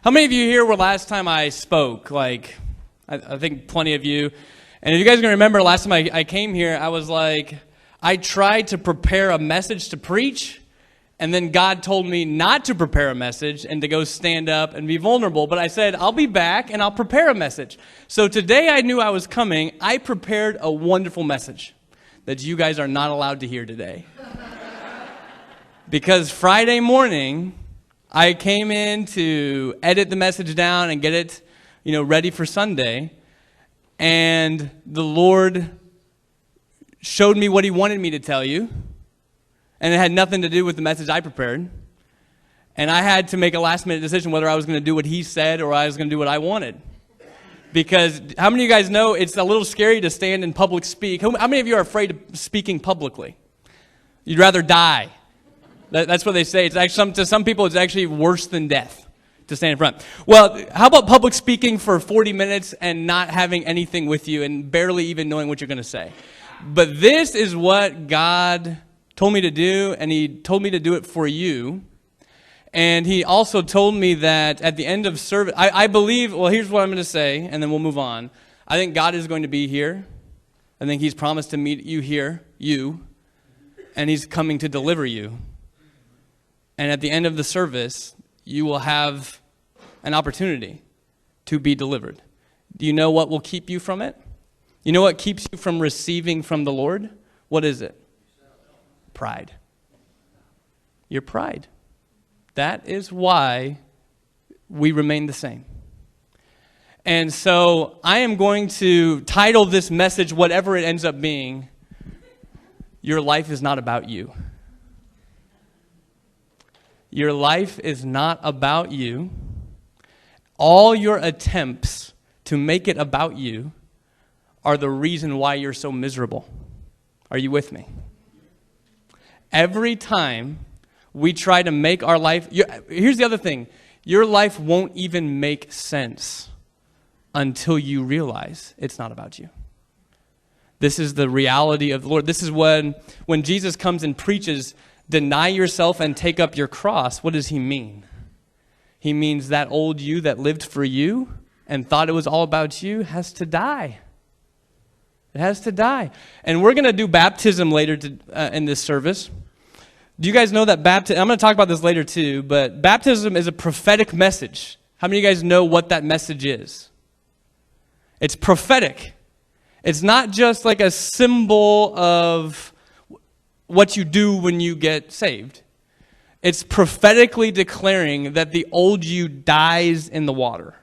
How many of you here were last time I spoke? Like, I think plenty of you. And if you guys are going to remember, last time I came here, I was like, I tried to prepare a message to preach, and then God told me not to prepare a message and to go stand up and be vulnerable. But I said, I'll be back and I'll prepare a message. So today I knew I was coming. I prepared a wonderful message that you guys are not allowed to hear today. Because Friday morning, I came in to edit the message down and get it, ready for Sunday. And the Lord showed me what he wanted me to tell you. And it had nothing to do with the message I prepared. And I had to make a last-minute decision whether I was going to do what he said or I was going to do what I wanted. Because how many of you guys know it's a little scary to stand and public speak? How many of you are afraid of speaking publicly? You'd rather die. That's what they say. It's actually, to some people, it's actually worse than death to stand in front. Well, how about public speaking for 40 minutes and not having anything with you and barely even knowing what you're going to say? But this is what God told me to do, and he told me to do it for you. And he also told me that at the end of service, I believe, well, here's what I'm going to say, and then we'll move on. I think God is going to be here. I think he's promised to meet you here, and he's coming to deliver you. And at the end of the service, you will have an opportunity to be delivered. Do you know what will keep you from it? You know what keeps you from receiving from the Lord? What is it? Pride. Your pride. That is why we remain the same. And so I am going to title this message, whatever it ends up being, Your Life is Not About You. Your life is not about you. All your attempts to make it about you are the reason why you're so miserable. Are you with me? Every time we try to make our life... Here's the other thing. Your life won't even make sense until you realize it's not about you. This is the reality of the Lord. This is when Jesus comes and preaches, deny yourself and take up your cross. What does he mean? He means that old you that lived for you and thought it was all about you has to die. It has to die. And we're going to do baptism later in this service. Do you guys know that baptism, I'm going to talk about this later too, but baptism is a prophetic message. How many of you guys know what that message is? It's prophetic. It's not just like a symbol of what you do when you get saved. It's prophetically declaring that the old you dies in the water.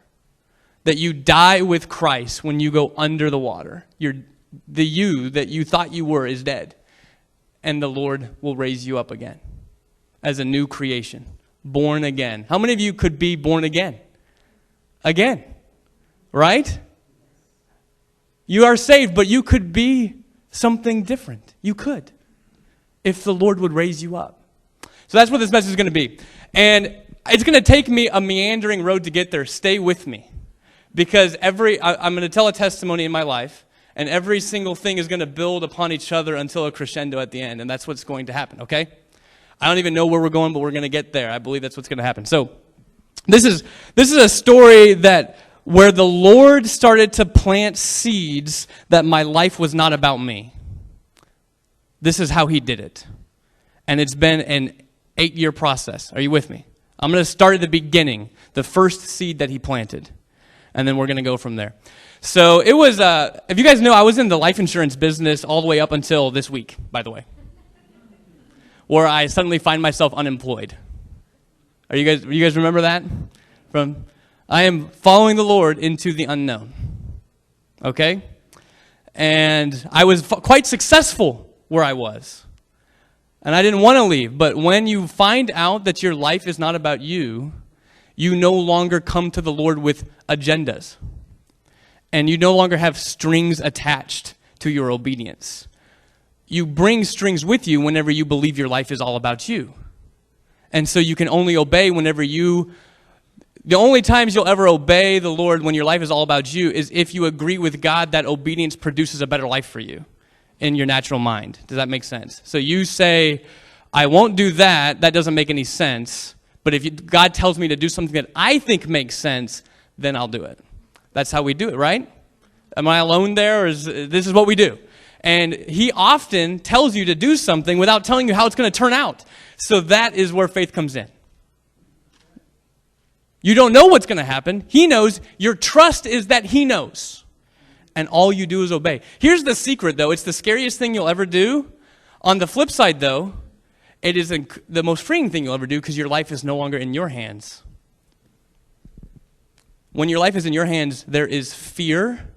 That you die with Christ when you go under the water. The you that you thought you were is dead. And the Lord will raise you up again as a new creation. Born again. How many of you could be born again? Again. Right? You are saved, but you could be something different. You could. If the Lord would raise you up. So that's what this message is going to be. And it's going to take me a meandering road to get there. Stay with me. Because I'm going to tell a testimony in my life, and every single thing is going to build upon each other until a crescendo at the end, and that's what's going to happen, okay? I don't even know where we're going, but we're going to get there. I believe that's what's going to happen. So this is a story where the Lord started to plant seeds that my life was not about me. This is how he did it. And it's been an 8-year process. Are you with me? I'm going to start at the beginning, the first seed that he planted. And then we're going to go from there. So it was, if you guys know, I was in the life insurance business all the way up until this week, by the way. Where I suddenly find myself unemployed. You guys remember that? I am following the Lord into the unknown. Okay? And I was quite successful where I was. And I didn't want to leave. But when you find out that your life is not about you, you no longer come to the Lord with agendas. And you no longer have strings attached to your obedience. You bring strings with you whenever you believe your life is all about you. And so you can only obey whenever the only times you'll ever obey the Lord when your life is all about you is if you agree with God that obedience produces a better life for you in your natural mind. Does that make sense? So you say, I won't do that. That doesn't make any sense. But if God tells me to do something that I think makes sense, then I'll do it. That's how we do it, right? Am I alone there, or this is what we do? And he often tells you to do something without telling you how it's going to turn out. So that is where faith comes in. You don't know what's going to happen. He knows. Your trust is that he knows. And all you do is obey. Here's the secret, though. It's the scariest thing you'll ever do. On the flip side, though, it is the most freeing thing you'll ever do because your life is no longer in your hands. When your life is in your hands, there is fear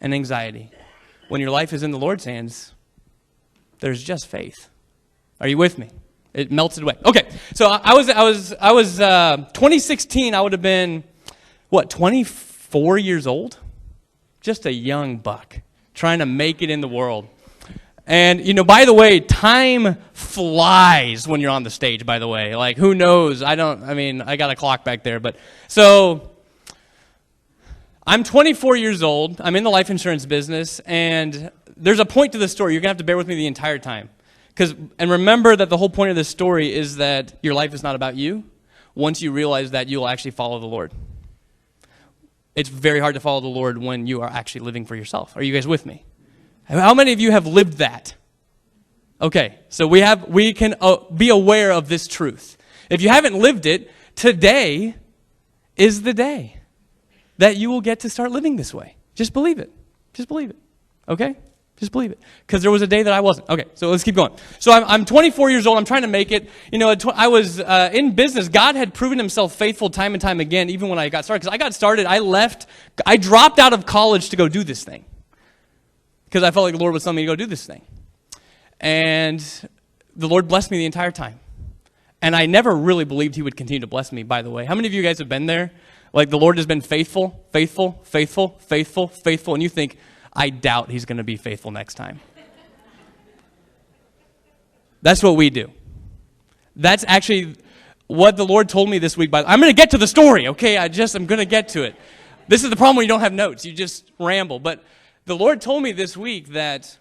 and anxiety. When your life is in the Lord's hands, there's just faith. Are you with me? It melts it away. Okay, so I was 2016, I would have been, 24 years old? Just a young buck trying to make it in the world. And, by the way, time flies when you're on the stage, by the way. Like, who knows? I got a clock back there. But so I'm 24 years old. I'm in the life insurance business. And there's a point to this story. You're going to have to bear with me the entire time. And remember that the whole point of this story is that your life is not about you. Once you realize that, you'll actually follow the Lord. It's very hard to follow the Lord when you are actually living for yourself. Are you guys with me? How many of you have lived that? Okay, so we can be aware of this truth. If you haven't lived it, today is the day that you will get to start living this way. Just believe it. Just believe it. Okay? Just believe it. Because there was a day that I wasn't. Okay, so let's keep going. So I'm 24 years old. I'm trying to make it. I was in business. God had proven himself faithful time and time again, even when I got started. Because I got started, I dropped out of college to go do this thing. Because I felt like the Lord was telling me to go do this thing. And the Lord blessed me the entire time. And I never really believed he would continue to bless me, by the way. How many of you guys have been there? Like the Lord has been faithful, faithful, faithful, faithful, faithful, and you think, I doubt he's going to be faithful next time. That's what we do. That's actually what the Lord told me this week. I'm going to get to the story, okay? I'm going to get to it. This is the problem when you don't have notes. You just ramble. But the Lord told me this week that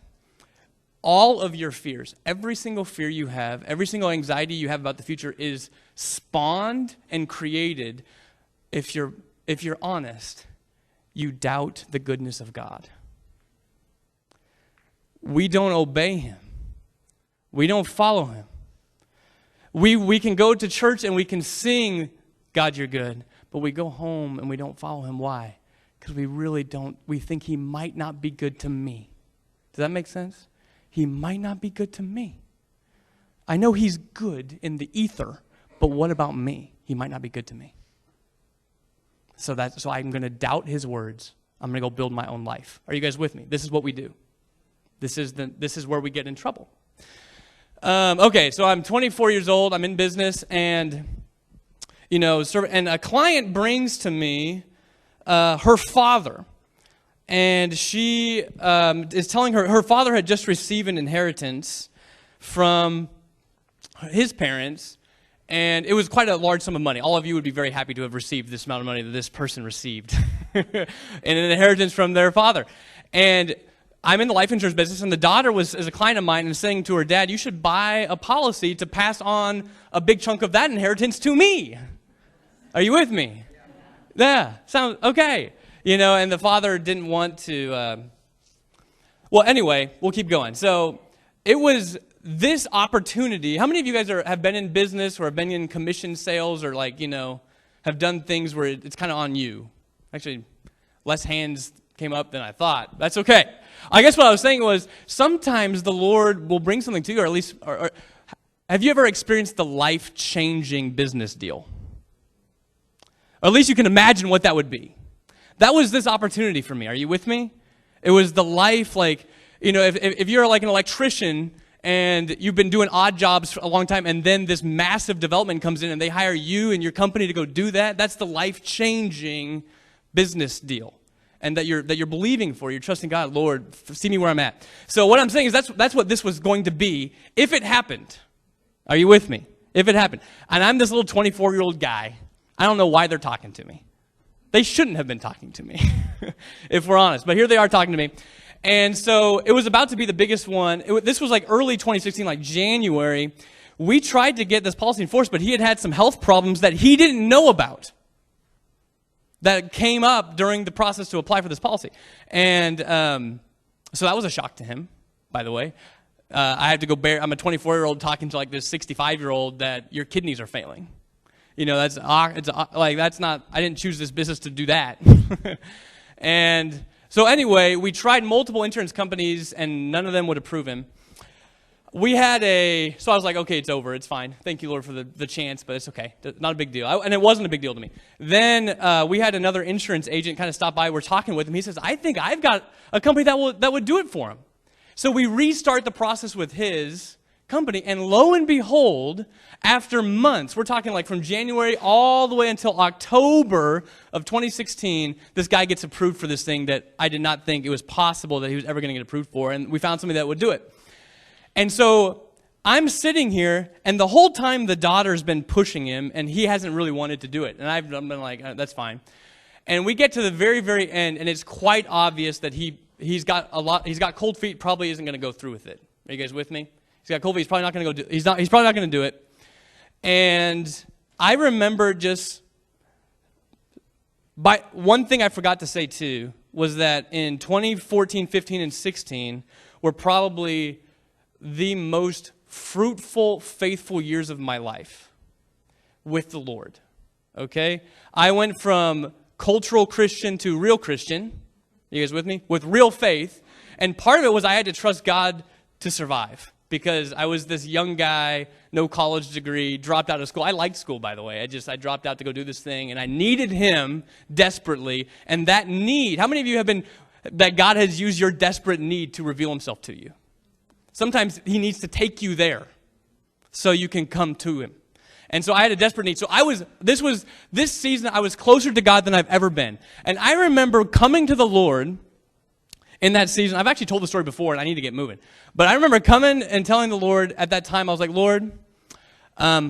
all of your fears, every single fear you have, every single anxiety you have about the future is spawned and created, if you're honest, you doubt the goodness of God. We don't obey him. We don't follow him. We can go to church and we can sing, God, you're good, but we go home and we don't follow him. Why? Because we really don't. We think he might not be good to me. Does that make sense? He might not be good to me. I know he's good in the ether, but what about me? He might not be good to me. So I'm going to doubt his words. I'm going to go build my own life. Are you guys with me? This is what we do. This is where we get in trouble. Okay, so I'm 24 years old. I'm in business, and and a client brings to me her father, and she is telling her father had just received an inheritance from his parents, and it was quite a large sum of money. All of you would be very happy to have received this amount of money that this person received, and an inheritance from their father. And I'm in the life insurance business, and the daughter is a client of mine and saying to her dad, you should buy a policy to pass on a big chunk of that inheritance to me. Are you with me? Yeah, sounds okay. And the father didn't want to, anyway, we'll keep going. So it was this opportunity. How many of you guys have been in business or have been in commission sales or have done things where it's kind of on you? Actually, less hands came up than I thought. That's okay. I guess what I was saying was sometimes the Lord will bring something to you, or at least, or have you ever experienced the life-changing business deal? Or at least you can imagine what that would be. That was this opportunity for me. Are you with me? It was the life, if you're like an electrician and you've been doing odd jobs for a long time, and then this massive development comes in and they hire you and your company to go do that, that's the life-changing business deal. And that you're believing for, you're trusting God, Lord, see me where I'm at. So what I'm saying is that's what this was going to be if it happened. Are you with me? If it happened. And I'm this little 24-year-old guy. I don't know why they're talking to me. They shouldn't have been talking to me, if we're honest. But here they are talking to me. And so it was about to be the biggest one. This was like early 2016, like January. we tried to get this policy enforced, but he had some health problems that he didn't know about that came up during the process to apply for this policy. And so that was a shock to him, by the way. I had to go I'm a 24-year-old talking to like this 65-year-old that your kidneys are failing. That's not, I didn't choose this business to do that. And so anyway, we tried multiple insurance companies and none of them would approve him. So I was like, okay, it's over. It's fine. Thank you, Lord, for the chance, but it's okay. Not a big deal. And it wasn't a big deal to me. Then we had another insurance agent kind of stop by. We're talking with him. He says, I think I've got a company that would do it for him. So we restart the process with his company, and lo and behold, after months, we're talking like from January all the way until October of 2016, this guy gets approved for this thing that I did not think it was possible that he was ever going to get approved for, and we found somebody that would do it. And so I'm sitting here, and the whole time the daughter's been pushing him, and he hasn't really wanted to do it. And I've been like, that's fine. And we get to the very, very end, and it's quite obvious that he's got cold feet, probably isn't going to go through with it. Are you guys with me? He's got cold feet, he's probably not going to go do he's probably not going to do it. And I remember one thing I forgot to say too was that in 2014, 15, and 16 were probably the most fruitful, faithful years of my life with the Lord, okay? I went from cultural Christian to real Christian, you guys with me? With real faith, and part of it was I had to trust God to survive because I was this young guy, no college degree, dropped out of school. I liked school, by the way. I dropped out to go do this thing, and I needed him desperately, and that need, how many of you that God has used your desperate need to reveal himself to you? Sometimes he needs to take you there so you can come to him. And so I had a desperate need. So this season, I was closer to God than I've ever been. And I remember coming to the Lord in that season. I've actually told the story before, and I need to get moving. But I remember coming and telling the Lord at that time, I was like, Lord,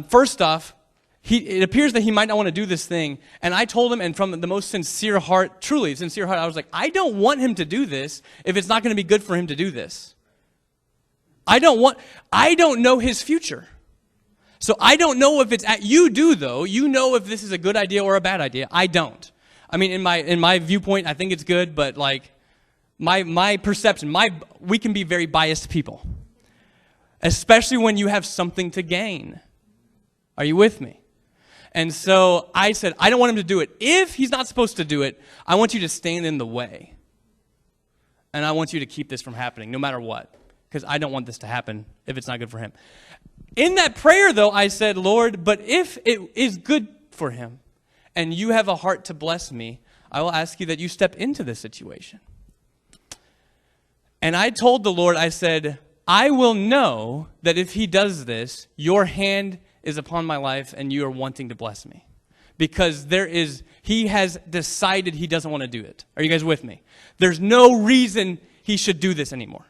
first off, it appears that he might not want to do this thing. And I told him, and from the most sincere heart, truly sincere heart, I was like, I don't want him to do this if it's not going to be good for him to do this. I don't know his future. So I don't know if you do though. You know if this is a good idea or a bad idea. I don't. I mean, in my viewpoint, I think it's good, but like my perception, we can be very biased people. Especially when you have something to gain. Are you with me? And so I said, I don't want him to do it. If he's not supposed to do it, I want you to stand in the way. And I want you to keep this from happening, no matter what. Because I don't want this to happen if it's not good for him. In that prayer, though, I said, Lord, but if it is good for him and you have a heart to bless me, I will ask you that you step into this situation. And I told the Lord, I said, I will know that if he does this, your hand is upon my life and you are wanting to bless me. Because he has decided he doesn't want to do it. Are you guys with me? There's no reason he should do this anymore.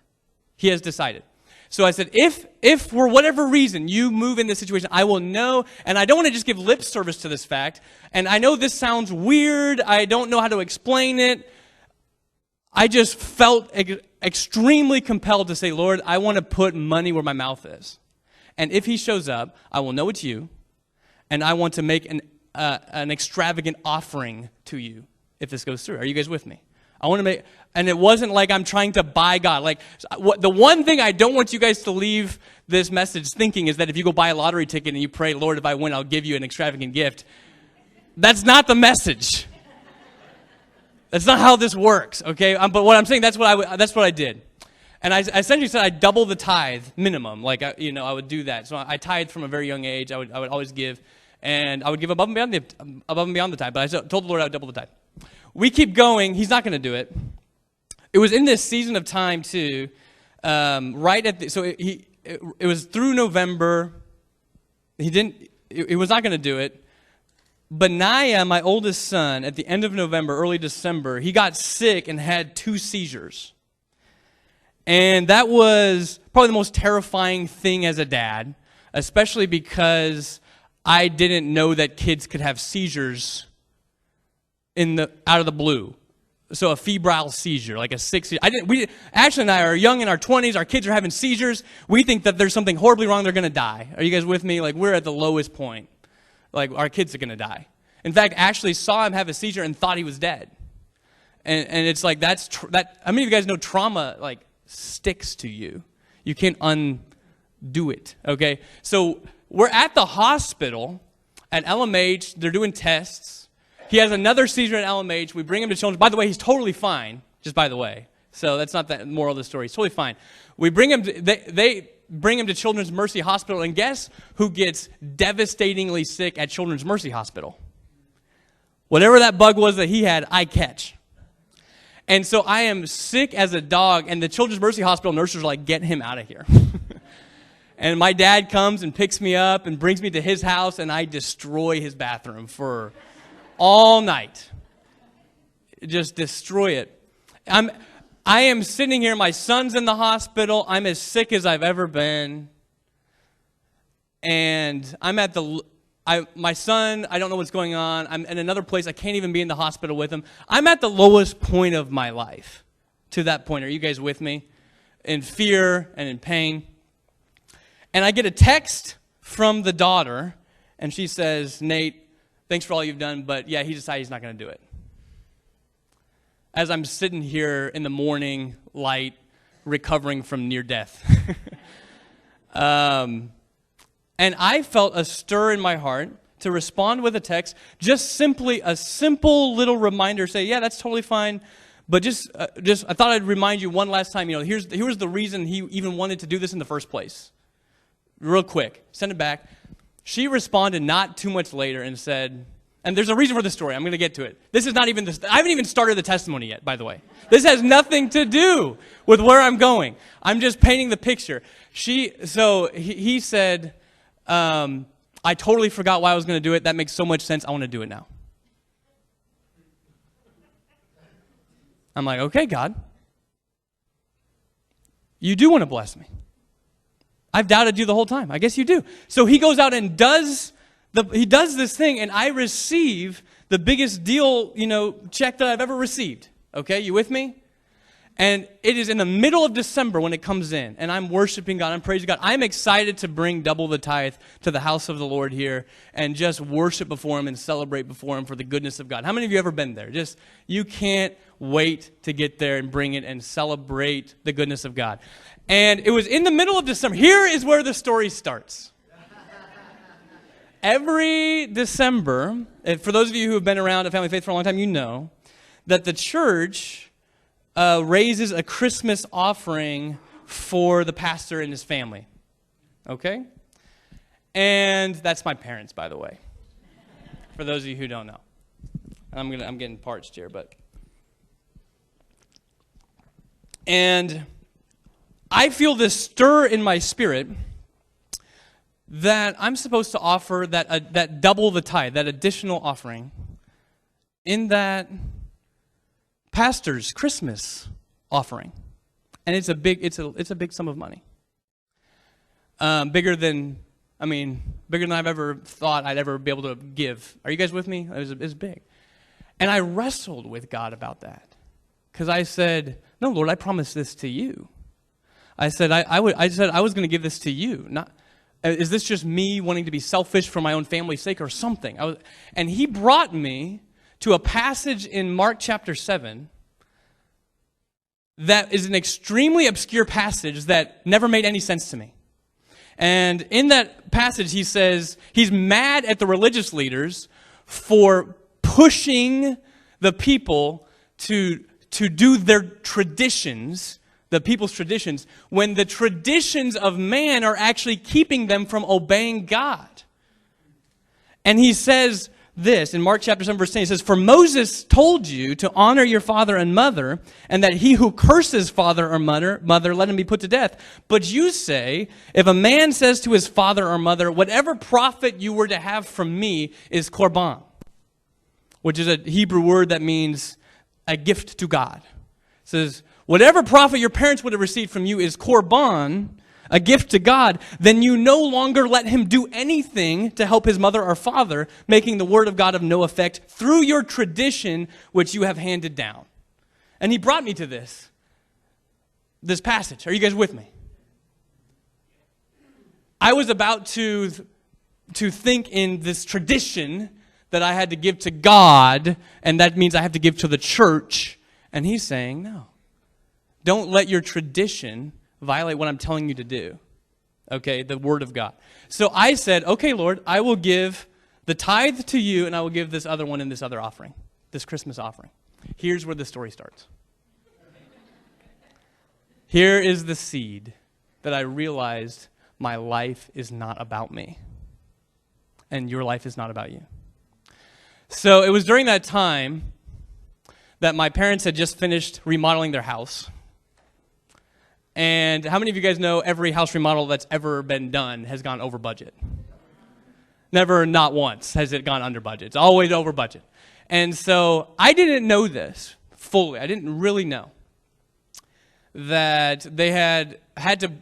He has decided. So I said, if for whatever reason you move in this situation, I will know, and I don't want to just give lip service to this fact, and I know this sounds weird, I don't know how to explain it. I just felt extremely compelled to say, Lord, I want to put money where my mouth is. And if he shows up, I will know it's you, and I want to make an extravagant offering to you if this goes through. Are you guys with me? I want to make, and it wasn't like I'm trying to buy God. Like, the one thing I don't want you guys to leave this message thinking is that if you go buy a lottery ticket and you pray, Lord, if I win, I'll give you an extravagant gift. That's not the message. That's not how this works, okay? But what I'm saying, that's what I did. And I essentially said I'd double the tithe minimum. Like, I would do that. So I tithed from a very young age. I would always give. And I would give above and beyond the tithe. But I told the Lord I would double the tithe. We keep going. He's not going to do it. It was in this season of time too, it was through November. He was not going to do it. Benaiah, my oldest son, at the end of November, early December, he got sick and had 2 seizures. And that was probably the most terrifying thing as a dad, especially because I didn't know that kids could have seizures out of the blue. So a febrile seizure, like a sick seizure. Ashley and I are young in our 20s. Our kids are having seizures. We think that there's something horribly wrong. They're going to die. Are you guys with me? Like, we're at the lowest point. Like, our kids are going to die. In fact, Ashley saw him have a seizure and thought he was dead. And it's like, how many of you guys know trauma, like, sticks to you? You can't undo it, okay? So we're at the hospital at LMH. They're doing tests. He has another seizure at LMH. We bring him to children's. By the way, he's totally fine, just by the way. So that's not the moral of the story. He's totally fine. We bring him they bring him to Children's Mercy Hospital, and guess who gets devastatingly sick at Children's Mercy Hospital? Whatever that bug was that he had, I catch. And so I am sick as a dog, and the Children's Mercy Hospital nurses are like, get him out of here. And my dad comes and picks me up and brings me to his house, and I destroy his bathroom for all night. Just destroy it. I am sitting here. My son's in the hospital. I'm as sick as I've ever been. And I'm at my son, I don't know what's going on. I'm in another place. I can't even be in the hospital with him. I'm at the lowest point of my life to that point. Are you guys with me? In fear and in pain. And I get a text from the daughter, and she says, Nate, thanks for all you've done, but yeah, he decided he's not going to do it. As I'm sitting here in the morning light, recovering from near death. And I felt a stir in my heart to respond with a text, just simply a simple little reminder, say, yeah, that's totally fine, but just I thought I'd remind you one last time, here's the reason he even wanted to do this in the first place. Real quick, send it back. She responded not too much later and said, and there's a reason for this story. I'm going to get to it. This is not even this. I haven't even started the testimony yet, by the way. This has nothing to do with where I'm going. I'm just painting the picture. He said, I totally forgot why I was going to do it. That makes so much sense. I want to do it now. I'm like, okay, God. You do want to bless me. I've doubted you the whole time. I guess you do. So he goes out and does this thing, and I receive the biggest deal, check that I've ever received. Okay, you with me? And it is in the middle of December when it comes in, and I'm worshiping God, I'm praising God. I'm excited to bring double the tithe to the house of the Lord here and just worship before Him and celebrate before Him for the goodness of God. How many of you have ever been there? You can't wait to get there and bring it and celebrate the goodness of God. And it was in the middle of December. Here is where the story starts. Every December, for those of you who have been around at Family Faith for a long time, you know that the church raises a Christmas offering for the pastor and his family. Okay? And that's my parents, by the way. For those of you who don't know. I'm getting parched here, but. And I feel this stir in my spirit that I'm supposed to offer that double the tithe, that additional offering, in that pastor's Christmas offering, and it's a big sum of money, bigger than I've ever thought I'd ever be able to give. Are you guys with me? It was big, and I wrestled with God about that because I said, "No, Lord, I promised this to you." I said I was going to give this to you. Not, is this just me wanting to be selfish for my own family's sake or something? And He brought me to a passage in Mark chapter 7 that is an extremely obscure passage that never made any sense to me. And in that passage, he says he's mad at the religious leaders for pushing the people to do their traditions, the people's traditions, when the traditions of man are actually keeping them from obeying God. And he says this, in Mark chapter 7, verse 10, he says, "For Moses told you to honor your father and mother, and that he who curses father or mother, let him be put to death. But you say, if a man says to his father or mother, whatever profit you were to have from me is korban," which is a Hebrew word that means a gift to God. It says, whatever profit your parents would have received from you is korban, a gift to God, then you no longer let him do anything to help his mother or father, making the word of God of no effect through your tradition which you have handed down. And he brought me to this passage. Are you guys with me? I was about to think in this tradition that I had to give to God, and that means I have to give to the church. And he's saying, no. Don't let your tradition violate what I'm telling you to do. Okay, the word of God. So I said, okay, Lord, I will give the tithe to you, and I will give this other one in this other offering, this Christmas offering. Here's where the story starts. Here is the seed that I realized my life is not about me, and your life is not about you. So it was during that time that my parents had just finished remodeling their house. And how many of you guys know every house remodel that's ever been done has gone over budget? Never, not once, has it gone under budget. It's always over budget. And so I didn't know this fully. I didn't really know that they had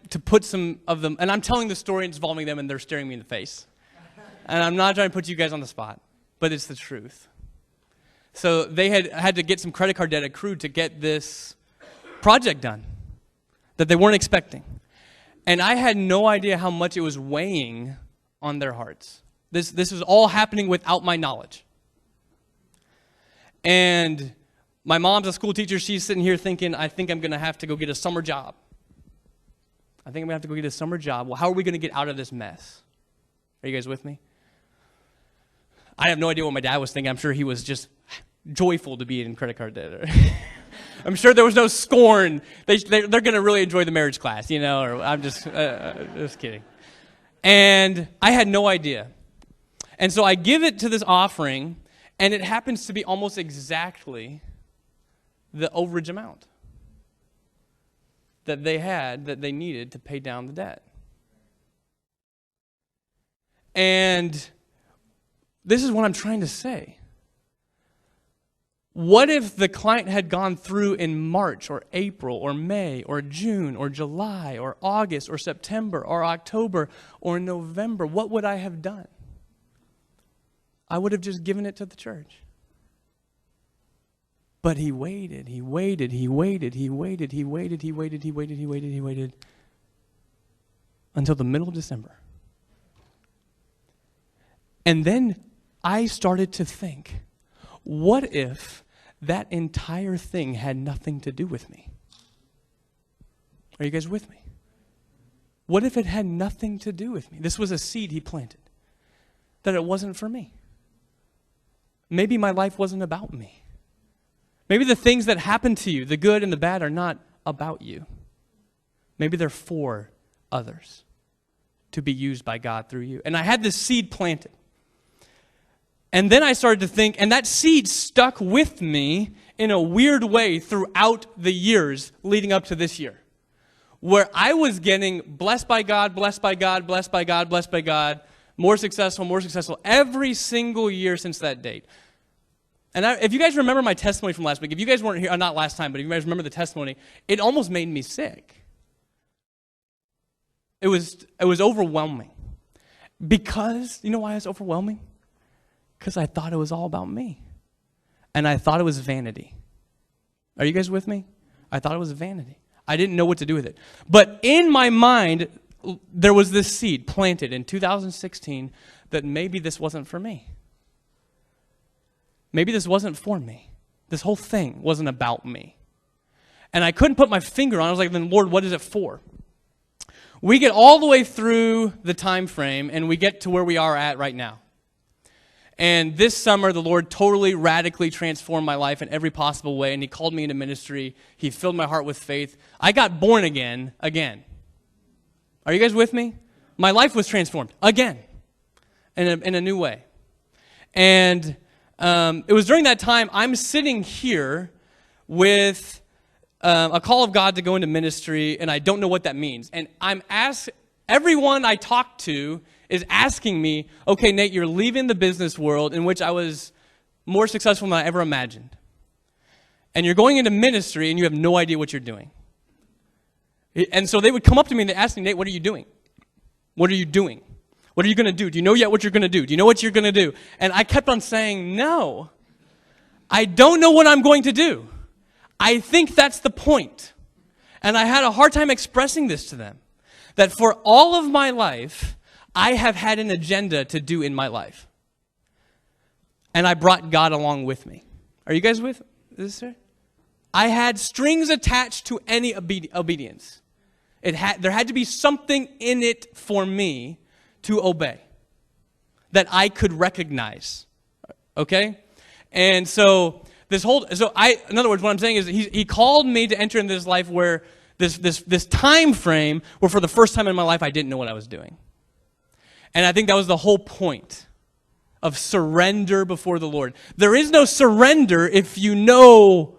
to put some of them, and I'm telling the story involving them, and they're staring me in the face. And I'm not trying to put you guys on the spot, but it's the truth. So they had to get some credit card debt accrued to get this project done that they weren't expecting. And I had no idea how much it was weighing on their hearts. This was all happening without my knowledge. And my mom's a school teacher. She's sitting here thinking, I think I'm going to have to go get a summer job. I think I'm going to have to go get a summer job. Well, how are we going to get out of this mess? Are you guys with me? I have no idea what my dad was thinking. I'm sure he was just joyful to be in credit card debt. I'm sure there was no scorn. They're going to really enjoy the marriage class, you know, or I'm just kidding. And I had no idea. And so I give it to this offering, and it happens to be almost exactly the overage amount that they had, that they needed to pay down the debt. And this is what I'm trying to say. What if the client had gone through in March or April or May or June or July or August or September or October or November? What would I have done? I would have just given it to the church. But he waited until the middle of December. And then I started to think, what if that entire thing had nothing to do with me? Are you guys with me? What if it had nothing to do with me? This was a seed he planted, that it wasn't for me. Maybe my life wasn't about me. Maybe the things that happen to you, the good and the bad, are not about you. Maybe they're for others to be used by God through you. And I had this seed planted. And then I started to think, and that seed stuck with me in a weird way throughout the years leading up to this year, where I was getting blessed by God, blessed by God, blessed by God, blessed by God, more successful every single year since that date. And if you guys remember my testimony from last week, if you guys weren't here, not last time, but if you guys remember the testimony, it almost made me sick. It was overwhelming. Because, you know why it was overwhelming? Because I thought it was all about me. And I thought it was vanity. Are you guys with me? I thought it was vanity. I didn't know what to do with it. But in my mind, there was this seed planted in 2016 that maybe this wasn't for me. Maybe this wasn't for me. This whole thing wasn't about me. And I couldn't put my finger on it. I was like, then Lord, what is it for? We get all the way through the time frame, and we get to where we are at right now. And this summer, the Lord totally, radically transformed my life in every possible way, and He called me into ministry. He filled my heart with faith. I got born again. Are you guys with me? My life was transformed again in a new way. And it was during that time I'm sitting here with a call of God to go into ministry, and I don't know what that means. And everyone I talk to is asking me, okay, Nate, you're leaving the business world in which I was more successful than I ever imagined. And you're going into ministry, and you have no idea what you're doing. And so they would come up to me, and they ask me, Nate, what are you doing? What are you doing? What are you going to do? Do you know yet what you're going to do? Do you know what you're going to do? And I kept on saying, no. I don't know what I'm going to do. I think that's the point. And I had a hard time expressing this to them. That for all of my life, I have had an agenda to do in my life. And I brought God along with me. Are you guys with this? Sir? I had strings attached to any obedience. There had to be something in it for me to obey that I could recognize. Okay? And so in other words, what I'm saying is he called me to enter into this life where this time frame where for the first time in my life I didn't know what I was doing. And I think that was the whole point of surrender before the Lord. There is no surrender if you know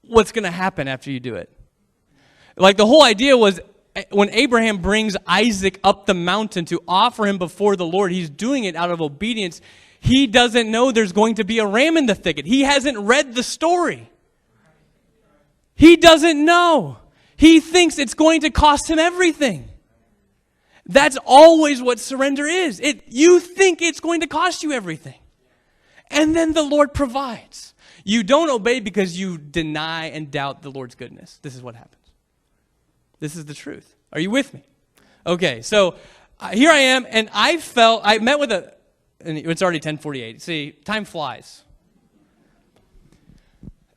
what's going to happen after you do it. Like the whole idea was when Abraham brings Isaac up the mountain to offer him before the Lord, he's doing it out of obedience. He doesn't know there's going to be a ram in the thicket. He hasn't read the story. He doesn't know. He thinks it's going to cost him everything. That's always what surrender is. You think it's going to cost you everything. And then the Lord provides. You don't obey because you deny and doubt the Lord's goodness. This is what happens. This is the truth. Are you with me? Okay, so here I am, and I met with and it's already 10:48. See, time flies.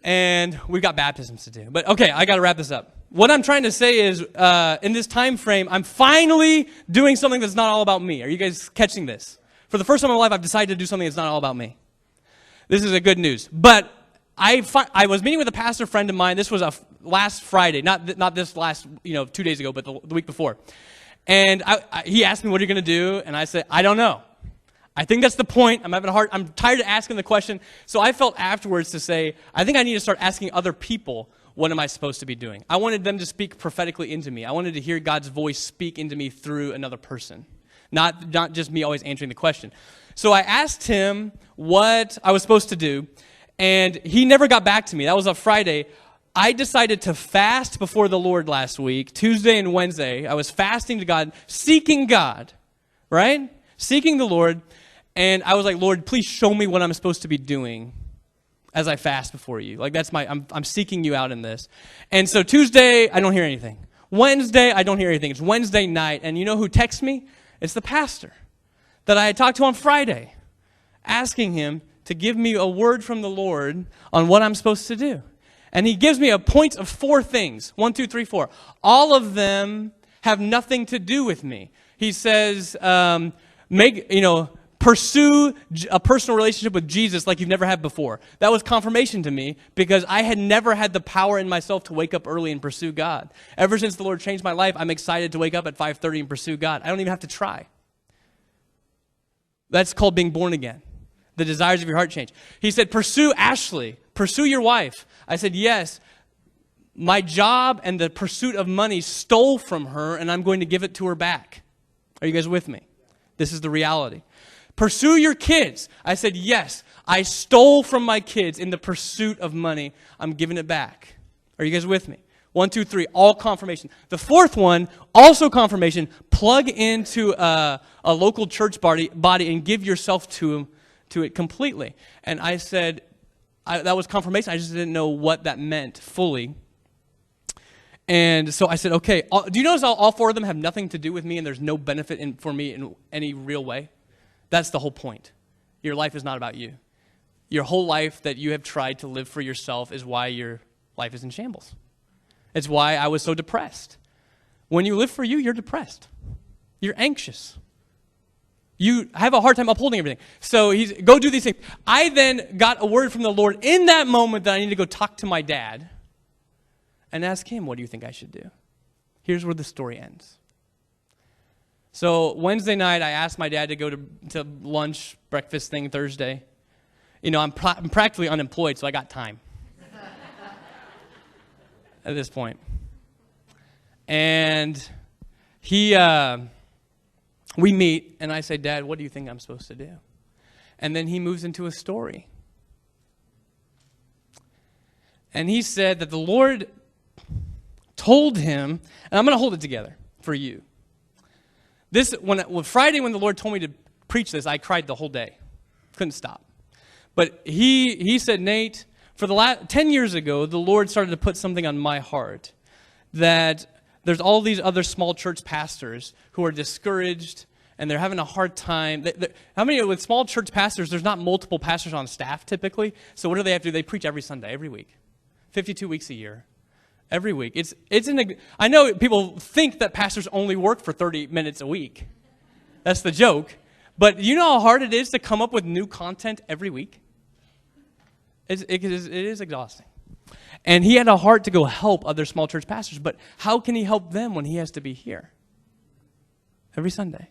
And we've got baptisms to do. But okay, I got to wrap this up. What I'm trying to say is, in this time frame, I'm finally doing something that's not all about me. Are you guys catching this? For the first time in my life, I've decided to do something that's not all about me. This is a good news. But I was meeting with a pastor friend of mine. This was last Friday, not this last 2 days ago, but the week before. And he asked me, "What are you going to do?" And I said, "I don't know. I think that's the point. I'm tired of asking the question." So I felt afterwards to say, I think I need to start asking other people, what am I supposed to be doing? I wanted them to speak prophetically into me. I wanted to hear God's voice speak into me through another person, not just me always answering the question. So I asked him what I was supposed to do, and he never got back to me. That was a Friday. I decided to fast before the Lord last week, Tuesday and Wednesday. I was fasting to God, seeking God, right? Seeking the Lord. And I was like, "Lord, please show me what I'm supposed to be doing as I fast before you." Like I'm seeking you out in this. And so Tuesday, I don't hear anything. Wednesday, I don't hear anything. It's Wednesday night. And you know who texts me? It's the pastor that I had talked to on Friday, asking him to give me a word from the Lord on what I'm supposed to do. And he gives me a point of 4 things. 1, 2, 3, 4. All of them have nothing to do with me. He says, pursue a personal relationship with Jesus like you've never had before. That was confirmation to me because I had never had the power in myself to wake up early and pursue God. Ever since the Lord changed my life, I'm excited to wake up at 5:30 and pursue God. I don't even have to try. That's called being born again. The desires of your heart change. He said, pursue Ashley. Pursue your wife. I said, yes. My job and the pursuit of money stole from her, and I'm going to give it to her back. Are you guys with me? This is the reality. Pursue your kids. I said, yes, I stole from my kids in the pursuit of money. I'm giving it back. Are you guys with me? 1, 2, 3, all confirmation. The 4th one, also confirmation. Plug into a local church body and give yourself to it completely. And I said, that was confirmation. I just didn't know what that meant fully. And so I said, okay, do you notice all 4 of them have nothing to do with me and there's no benefit for me in any real way? That's the whole point. Your life is not about you. Your whole life that you have tried to live for yourself is why your life is in shambles. It's why I was so depressed. When you live for you, you're depressed. You're anxious. You have a hard time upholding everything. So go do these things. I then got a word from the Lord in that moment that I need to go talk to my dad and ask him, what do you think I should do? Here's where the story ends. So Wednesday night, I asked my dad to go to lunch, breakfast thing Thursday. I'm practically unemployed, so I got time at this point. And we meet, and I say, "Dad, what do you think I'm supposed to do?" And then he moves into a story. And he said that the Lord told him, and I'm going to hold it together for you. Friday when the Lord told me to preach this, I cried the whole day. Couldn't stop. But he said, "Nate, For the last 10 years ago, the Lord started to put something on my heart that there's all these other small church pastors who are discouraged and they're having a hard time. How many with small church pastors, there's not multiple pastors on staff typically. So what do they have to do? They preach every Sunday, every week. 52 weeks a year. Every week. I know people think that pastors only work for 30 minutes a week. That's the joke. But you know how hard it is to come up with new content every week? It is exhausting. And he had a heart to go help other small church pastors, but how can he help them when he has to be here every Sunday?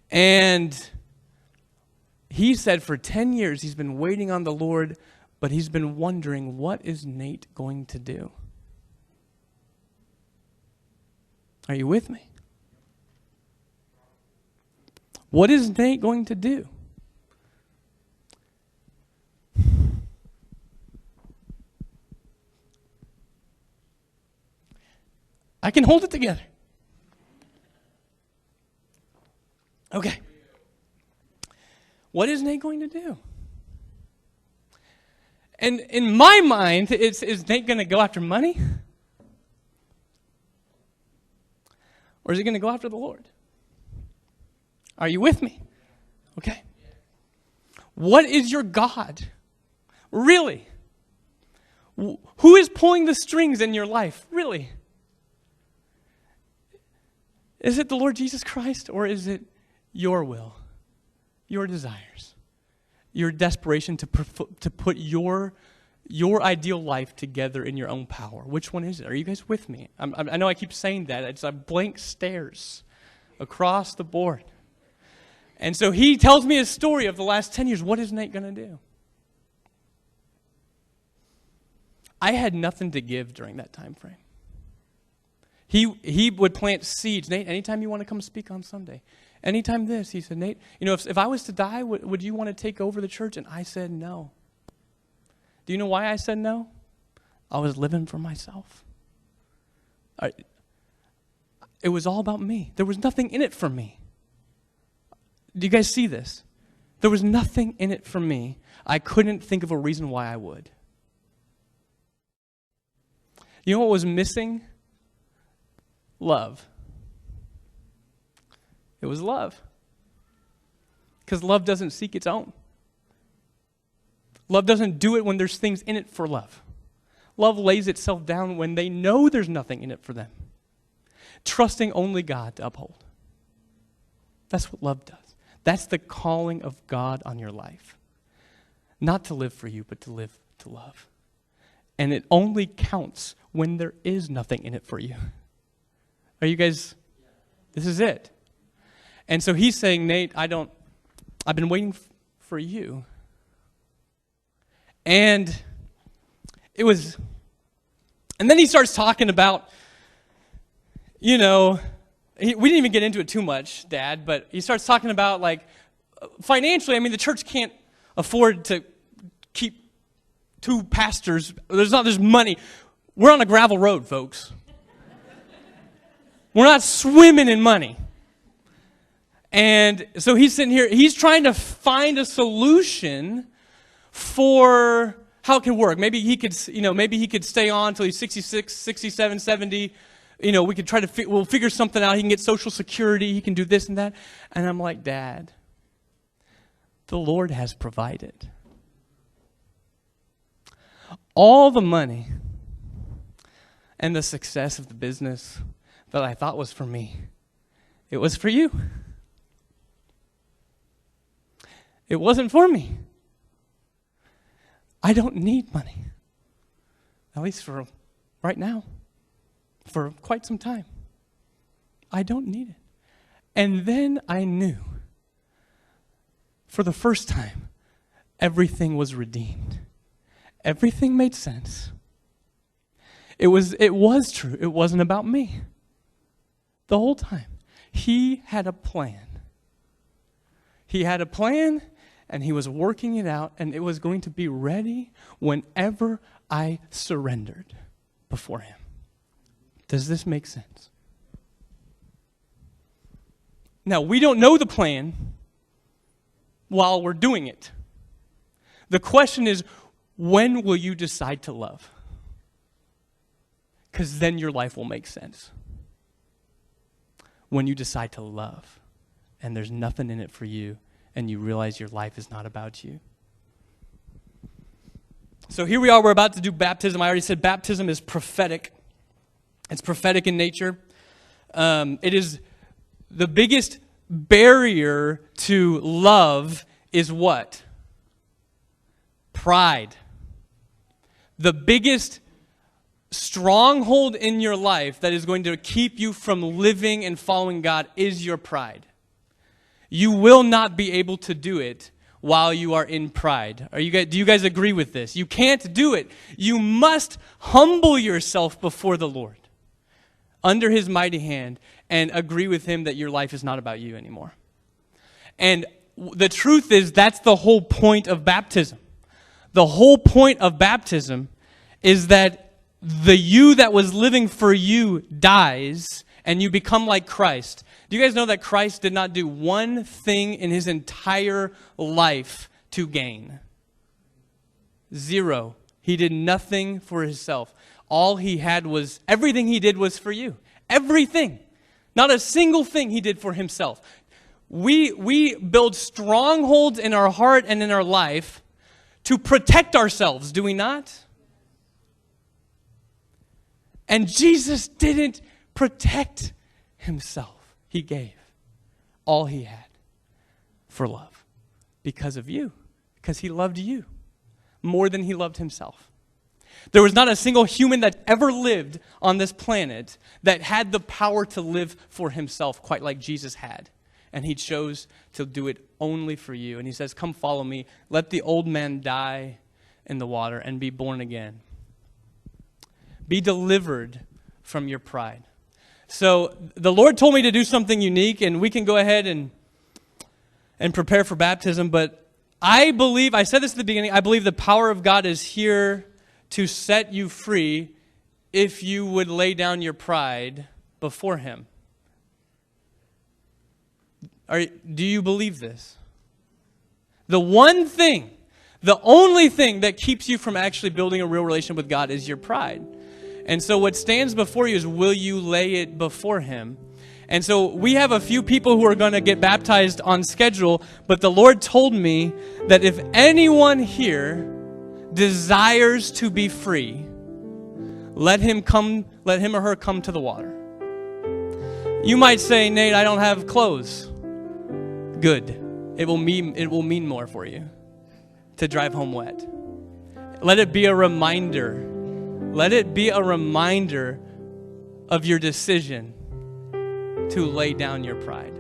And he said for 10 years he's been waiting on the Lord, but he's been wondering, what is Nate going to do? Are you with me? What is Nate going to do? I can hold it together. Okay. What is Nate going to do? And in my mind, is Nate going to go after money? Or is he going to go after the Lord? Are you with me? Okay. What is your God? Really? Who is pulling the strings in your life? Really? Is it the Lord Jesus Christ, or is it your will, your desires, your desperation to put your ideal life together in your own power? Which one is it? Are you guys with me? I know I keep saying that. It's a blank stares across the board. And so he tells me a story of the last 10 years. What is Nate going to do? I had nothing to give during that time frame. He would plant seeds. Nate, anytime you want to come speak on Sunday, anytime this, he said, Nate, if I was to die, would you want to take over the church? And I said no. Do you know why I said no? I was living for myself. It was all about me. There was nothing in it for me. Do you guys see this? There was nothing in it for me. I couldn't think of a reason why I would. You know what was missing? Love. It was love. Because love doesn't seek its own. Love doesn't do it when there's things in it for love. Love lays itself down when they know there's nothing in it for them. Trusting only God to uphold. That's what love does. That's the calling of God on your life. Not to live for you, but to live to love. And it only counts when there is nothing in it for you. Are you guys, this is it. And so he's saying, Nate, I've been waiting for you. And and then he starts talking about, we didn't even get into it too much, Dad, but he starts talking about, financially, the church can't afford to keep two pastors. There's money. We're on a gravel road, folks. We're not swimming in money. And so he's sitting here, he's trying to find a solution for how it can work. Maybe he could stay on until he's 66, 67, 70. We could we'll figure something out. He can get Social Security. He can do this and that. And I'm like, Dad, the Lord has provided. All the money and the success of the business that I thought was for me, it was for you. It wasn't for me. I don't need money, at least for right now, for quite some time. I don't need it. And then I knew, for the first time, everything was redeemed. Everything made sense. It was true. It wasn't about me. The whole time. He had a plan. He had a plan, and he was working it out, and it was going to be ready whenever I surrendered before him. Does this make sense? Now, we don't know the plan while we're doing it. The question is, when will you decide to love? Because then your life will make sense. When you decide to love and there's nothing in it for you and you realize your life is not about you. So here we are, we're about to do baptism. I already said baptism is prophetic. It's prophetic in nature. It is the biggest barrier to love is what? Pride. The biggest stronghold in your life that is going to keep you from living and following God is your pride. You will not be able to do it while you are in pride. Do you guys agree with this? You can't do it. You must humble yourself before the Lord under his mighty hand and agree with him that your life is not about you anymore. And the truth is, that's the whole point of baptism. The whole point of baptism is that the you that was living for you dies and you become like Christ. Do you guys know that Christ did not do one thing in his entire life to gain? Zero. He did nothing for himself. All he had was, everything he did was for you. Everything. Not a single thing he did for himself. We build strongholds in our heart and in our life to protect ourselves, do we not? And Jesus didn't protect himself. He gave all he had for love because of you, because he loved you more than he loved himself. There was not a single human that ever lived on this planet that had the power to live for himself quite like Jesus had. And he chose to do it only for you. And he says, come follow me. Let the old man die in the water and be born again. Be delivered from your pride. So the Lord told me to do something unique, and we can go ahead and prepare for baptism. But I believe, I said this at the beginning, I believe the power of God is here to set you free if you would lay down your pride before him. Do you believe this? The one thing, the only thing that keeps you from actually building a real relationship with God is your pride. And so what stands before you is, will you lay it before him? And so we have a few people who are going to get baptized on schedule, but the Lord told me that if anyone here desires to be free, let him or her come to the water. You might say, Nate, I don't have clothes. Good. It will mean more for you to drive home wet. Let it be a reminder. Let it be a reminder of your decision to lay down your pride.